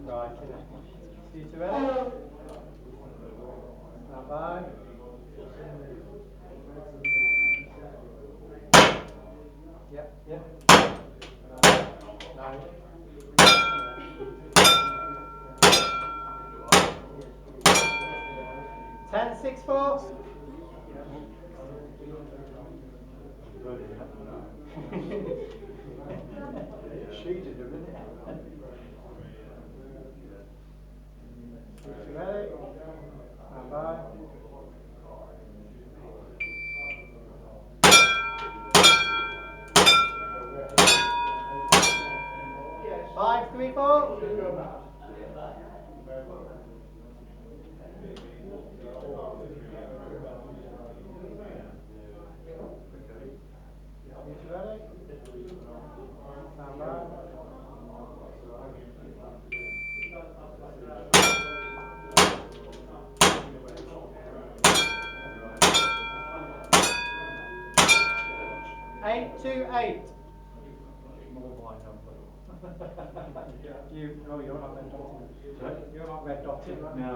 Right, you two ready? Stand by. Yep. No. 10-6-4. Cheated a minute. You ready? Stand by. 5-3-4. You two ready? Stand by. 8-8. More my number. You're not red dotted. You're not red dotted. No.